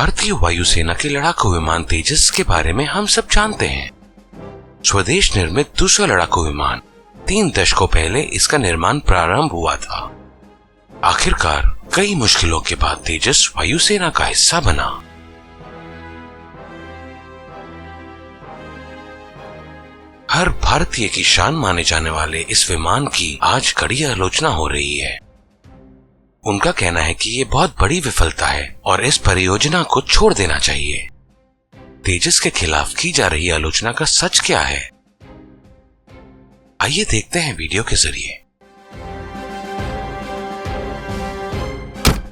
भारतीय वायुसेना के लड़ाकू विमान तेजस के बारे में हम सब जानते हैं। स्वदेश निर्मित दूसरा लड़ाकू विमान 3 दशकों पहले इसका निर्माण प्रारंभ हुआ था। आखिरकार कई मुश्किलों के बाद तेजस वायुसेना का हिस्सा बना। हर भारतीय की शान माने जाने वाले इस विमान की आज कड़ी आलोचना हो रही है। उनका कहना है कि ये बहुत बड़ी विफलता है और इस परियोजना को छोड़ देना चाहिए। तेजस के खिलाफ की जा रही आलोचना का सच क्या है, आइए देखते हैं वीडियो के जरिए।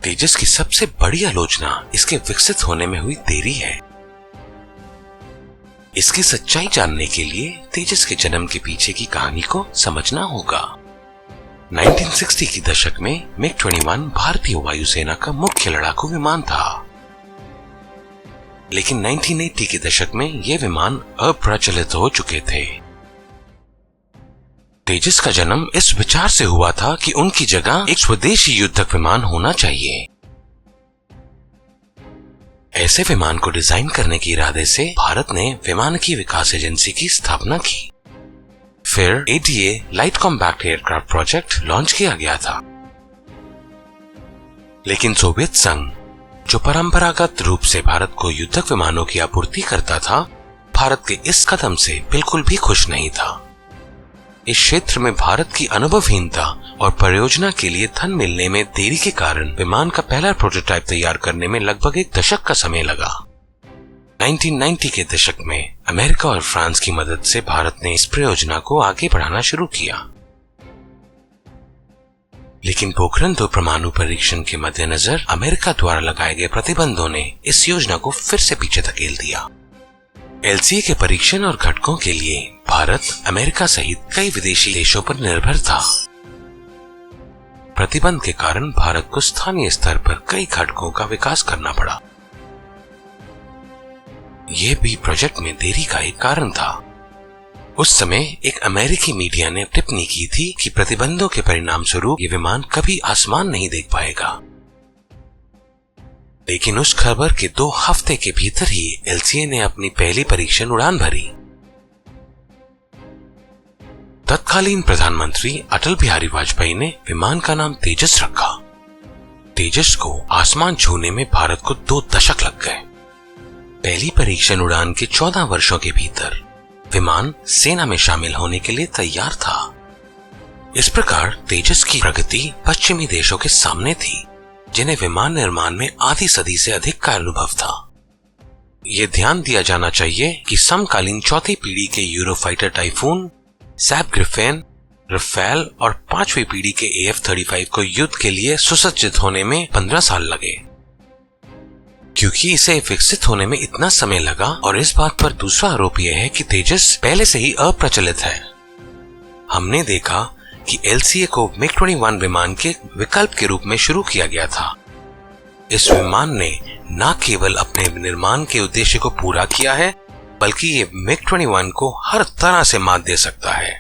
तेजस की सबसे बड़ी आलोचना इसके विकसित होने में हुई देरी है। इसकी सच्चाई जानने के लिए तेजस के जन्म के पीछे की कहानी को समझना होगा। 1960 की दशक में MiG-21 भारतीय वायुसेना का मुख्य लड़ाकू विमान था, लेकिन 1980 के दशक में ये विमान अप्रचलित हो चुके थे। तेजस का जन्म इस विचार से हुआ था कि उनकी जगह एक स्वदेशी युद्धक विमान होना चाहिए। ऐसे विमान को डिजाइन करने के इरादे से भारत ने विमानकी विकास एजेंसी की स्थापना की। फिर ADA light compact aircraft project launch किया गया था। लेकिन सोवियत संघ, जो परंपरागत रूप से भारत को युद्धक विमानों की आपूर्ति करता था, भारत के इस कदम से बिल्कुल भी खुश नहीं था। इस क्षेत्र में भारत की अनुभवहीनता और परियोजना के लिए धन मिलने में देरी के कारण विमान का पहला प्रोटोटाइप तैयार करने में लगभग 1 दशक का समय लगा। 1990 के दशक में अमेरिका और फ्रांस की मदद से भारत ने इस परियोजना को आगे बढ़ाना शुरू किया। लेकिन पोखरण 2 परमाणु परीक्षण के मद्देनजर अमेरिका द्वारा लगाए गए प्रतिबंधों ने इस योजना को फिर से पीछे धकेल दिया। LCA के परीक्षण और घटकों के लिए भारत अमेरिका सहित कई विदेशी देशों पर निर्भर था। प्रतिबंध के कारण भारत को स्थानीय स्तर पर कई घटकों का विकास करना पड़ा। यह भी प्रोजेक्ट में देरी का एक कारण था। उस समय एक अमेरिकी मीडिया ने टिप्पणी की थी कि प्रतिबंधों के परिणाम स्वरूप ये विमान कभी आसमान नहीं देख पाएगा। लेकिन उस खबर के 2 हफ्ते के भीतर ही LCA ने अपनी पहली परीक्षण उड़ान भरी। तत्कालीन प्रधानमंत्री अटल बिहारी वाजपेयी ने विमान का नाम तेजस रखा। तेजस को आसमान छूने में भारत को 2 दशक लग गए। पहली परीक्षण उड़ान के 14 वर्षों के भीतर विमान सेना में शामिल होने के लिए तैयार था। इस प्रकार तेजस की प्रगति पश्चिमी देशों के सामने थी, जिन्हें विमान निर्माण में आधी सदी से अधिक का अनुभव था। यह ध्यान दिया जाना चाहिए कि समकालीन चौथी पीढ़ी के Eurofighter Typhoon, Saab Gripen, Rafale और 5वीं पीढ़ी के AF-35 को युद्ध के लिए सुसज्जित होने में 15 साल लगे। क्योंकि इसे विकसित होने में इतना समय लगा, और इस बात पर दूसरा आरोप यह है कि तेजस पहले से ही अप्रचलित है। हमने देखा कि LCA को MiG-21 विमान के विकल्प के रूप में शुरू किया गया था। इस विमान ने न केवल अपने निर्माण के उद्देश्य को पूरा किया है, बल्कि ये MiG-21 को हर तरह से मात दे सकता है।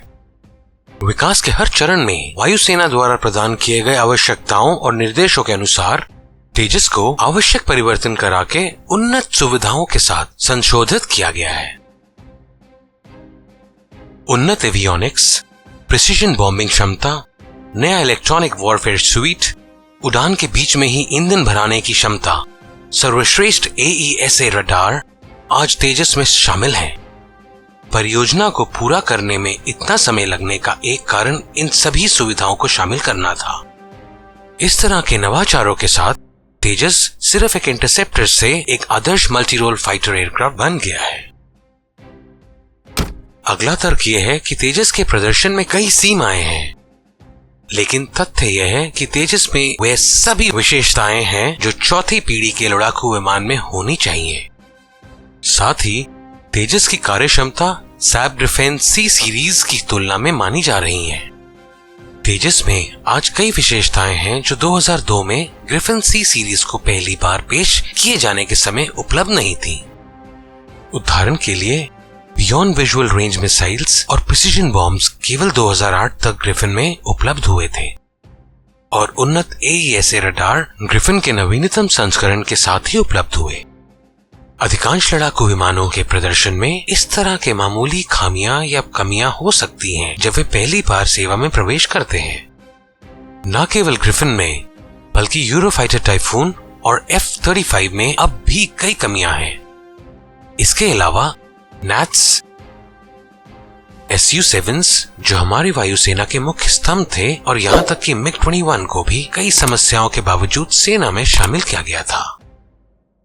विकास के हर चरण में वायुसेना द्वारा प्रदान किए गए आवश्यकताओं और निर्देशों के अनुसार तेजस को आवश्यक परिवर्तन करा के उन्नत सुविधाओं के साथ संशोधित किया गया है। उन्नत एवियोनिक्स, प्रिसिजन बॉम्बिंग क्षमता, नया इलेक्ट्रॉनिक वॉरफेयर स्वीट, उड़ान के बीच में ही ईंधन भराने की क्षमता, सर्वश्रेष्ठ AESA रडार आज तेजस में शामिल हैं। परियोजना को पूरा करने में इतना समय लगने का एक कारण इन सभी सुविधाओं को शामिल करना था। इस तरह के नवाचारों के साथ तेजस सिर्फ एक इंटरसेप्टर से एक आदर्श मल्टी रोल फाइटर एयरक्राफ्ट बन गया है। अगला तर्क यह है कि तेजस के प्रदर्शन में कई सीमाएं हैं, लेकिन तथ्य यह है कि तेजस में वे सभी विशेषताएं हैं जो चौथी पीढ़ी के लड़ाकू विमान में होनी चाहिए। साथ ही तेजस की कार्यक्षमता सैप ग्रिफिन C सीरीज की तुलना में मानी जा रही है। तेजस में आज कई विशेषताएं हैं जो 2002 में ग्रिफिन C सीरीज को पहली बार पेश किए जाने के समय उपलब्ध नहीं थी। उदाहरण के लिए बियॉन्ड विजुअल रेंज मिसाइल्स और प्रिसिजन बॉम्ब्स केवल 2008 तक ग्रिफिन में उपलब्ध हुए थे, और उन्नत AESA रडार ग्रिफिन के नवीनतम संस्करण के साथ ही उपलब्ध हुए। अधिकांश लड़ाकू विमानों के प्रदर्शन में इस तरह के मामूली खामियां या कमियां हो सकती हैं जब वे पहली बार सेवा में प्रवेश करते हैं। न केवल ग्रिफिन में बल्कि यूरोफाइटर टाइफून और F-35 में अब भी कई कमियां हैं। इसके अलावा नैट्स, Su-7s जो हमारी वायुसेना के मुख्य स्तंभ थे, और यहाँ तक कि MiG-21 को भी कई समस्याओं के बावजूद सेना में शामिल किया गया था।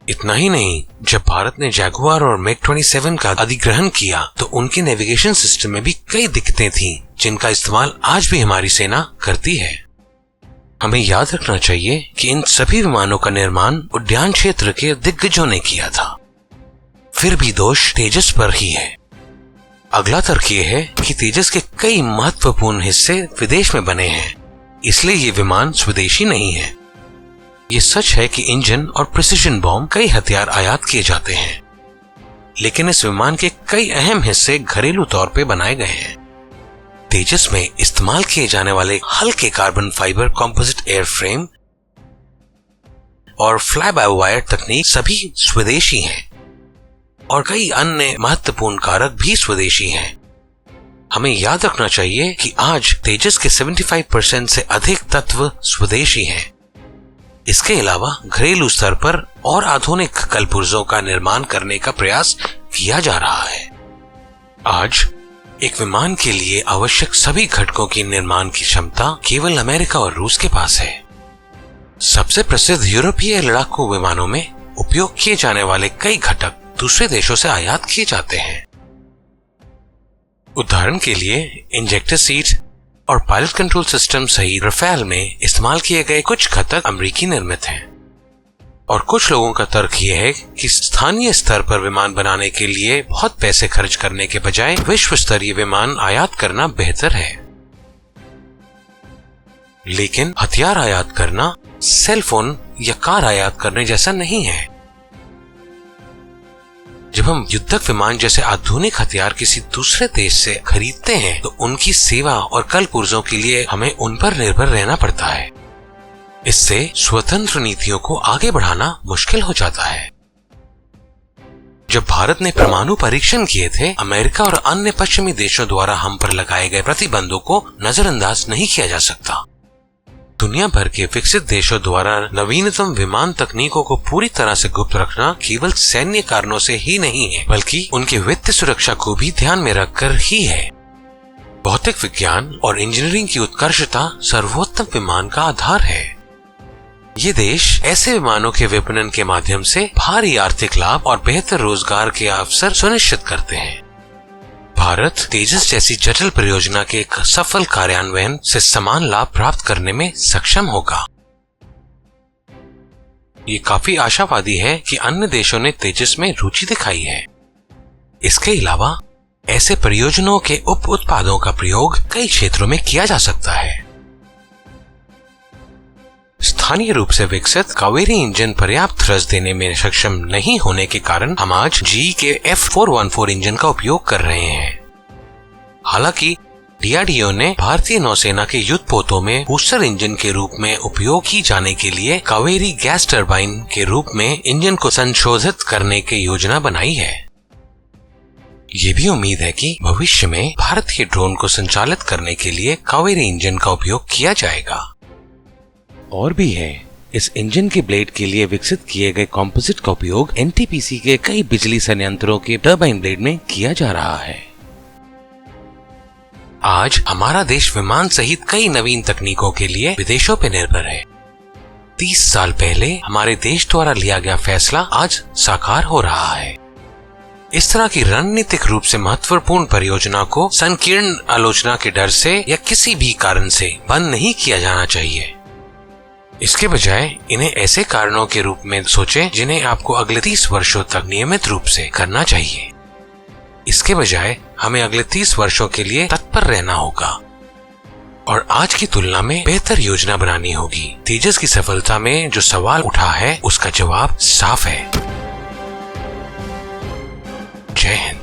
इतना ही नहीं, जब भारत ने जैगुआर और MiG-27 का अधिग्रहण किया तो उनके नेविगेशन सिस्टम में भी कई दिक्कतें थीं, जिनका इस्तेमाल आज भी हमारी सेना करती है। हमें याद रखना चाहिए कि इन सभी विमानों का निर्माण उड्डयन क्षेत्र के दिग्गजों ने किया था। फिर भी दोष तेजस पर ही है। अगला तर्क ये है कि तेजस के कई महत्वपूर्ण हिस्से विदेश में बने हैं, इसलिए ये विमान स्वदेशी नहीं है। ये सच है कि इंजन और प्रिसिजन बॉम्ब, कई हथियार आयात किए जाते हैं, लेकिन इस विमान के कई अहम हिस्से घरेलू तौर पे बनाए गए हैं। तेजस में इस्तेमाल किए जाने वाले हल्के कार्बन फाइबर कंपोजिट एयरफ्रेम और फ्लाई बाय वायर तकनीक सभी स्वदेशी हैं, और कई अन्य महत्वपूर्ण कारक भी स्वदेशी हैं। हमें याद रखना चाहिए कि आज तेजस के 75% से अधिक तत्व स्वदेशी हैं। इसके अलावा घरेलू स्तर पर और आधुनिक कलपुर्जों का निर्माण करने का प्रयास किया जा रहा है। आज एक विमान के लिए आवश्यक सभी घटकों की निर्माण की क्षमता केवल अमेरिका और रूस के पास है। सबसे प्रसिद्ध यूरोपीय लड़ाकू विमानों में उपयोग किए जाने वाले कई घटक दूसरे देशों से आयात किए जाते हैं। उदाहरण के लिए इंजेक्टर सीट और पायलट कंट्रोल सिस्टम सहित रफेल में इस्तेमाल किए गए कुछ घटक अमेरिकी निर्मित हैं। और कुछ लोगों का तर्क यह है कि स्थानीय स्तर पर विमान बनाने के लिए बहुत पैसे खर्च करने के बजाय विश्व स्तरीय विमान आयात करना बेहतर है। लेकिन हथियार आयात करना सेल फोन या कार आयात करने जैसा नहीं है। जब हम युद्धक विमान जैसे आधुनिक हथियार किसी दूसरे देश से खरीदते हैं तो उनकी सेवा और कलपुर्जों के लिए हमें उन पर निर्भर रहना पड़ता है। इससे स्वतंत्र नीतियों को आगे बढ़ाना मुश्किल हो जाता है। जब भारत ने परमाणु परीक्षण किए थे, अमेरिका और अन्य पश्चिमी देशों द्वारा हम पर लगाए गए प्रतिबंधों को नजरअंदाज नहीं किया जा सकता। दुनिया भर के विकसित देशों द्वारा नवीनतम विमान तकनीकों को पूरी तरह से गुप्त रखना केवल सैन्य कारणों से ही नहीं है, बल्कि उनके वित्तीय सुरक्षा को भी ध्यान में रखकर ही है। भौतिक विज्ञान और इंजीनियरिंग की उत्कृष्टता सर्वोत्तम विमान का आधार है। ये देश ऐसे विमानों के विपणन के माध्यम से भारी आर्थिक लाभ और बेहतर रोजगार के अवसर सुनिश्चित करते हैं। भारत तेजस जैसी जटिल परियोजना के एक सफल कार्यान्वयन से समान लाभ प्राप्त करने में सक्षम होगा। ये काफी आशावादी है कि अन्य देशों ने तेजस में रुचि दिखाई है। इसके अलावा ऐसे परियोजनाओं के उप उत्पादों का प्रयोग कई क्षेत्रों में किया जा सकता है। स्थानीय रूप से विकसित कावेरी इंजन पर्याप्त थ्रस्ट देने में सक्षम नहीं होने के कारण हम आज GE के F414 इंजन का उपयोग कर रहे हैं। हालांकि DRDO ने भारतीय नौसेना के युद्धपोतों में बूस्टर इंजन के रूप में उपयोग की जाने के लिए कावेरी गैस टरबाइन के रूप में इंजन को संशोधित करने की योजना बनाई है। ये भी उम्मीद है कि भविष्य में भारतीय ड्रोन को संचालित करने के लिए कावेरी इंजन का उपयोग किया जाएगा। और भी है, इस इंजन के ब्लेड के लिए विकसित किए गए कंपोजिट का उपयोग NTPC के कई बिजली संयंत्रों के टरबाइन ब्लेड में किया जा रहा है। आज हमारा देश विमान सहित कई नवीन तकनीकों के लिए विदेशों पर निर्भर है। 30 साल पहले हमारे देश द्वारा लिया गया फैसला आज साकार हो रहा है। इस तरह की रणनीतिक रूप से महत्वपूर्ण परियोजना को संकीर्ण आलोचना के डर से या किसी भी कारण से बंद नहीं किया जाना चाहिए। इसके बजाय इन्हें ऐसे कारणों के रूप में सोचें जिन्हें आपको अगले 30 वर्षों तक नियमित रूप से करना चाहिए। इसके बजाय हमें अगले 30 वर्षों के लिए तत्पर रहना होगा और आज की तुलना में बेहतर योजना बनानी होगी। तेजस की सफलता में जो सवाल उठा है उसका जवाब साफ है। जय हिंद।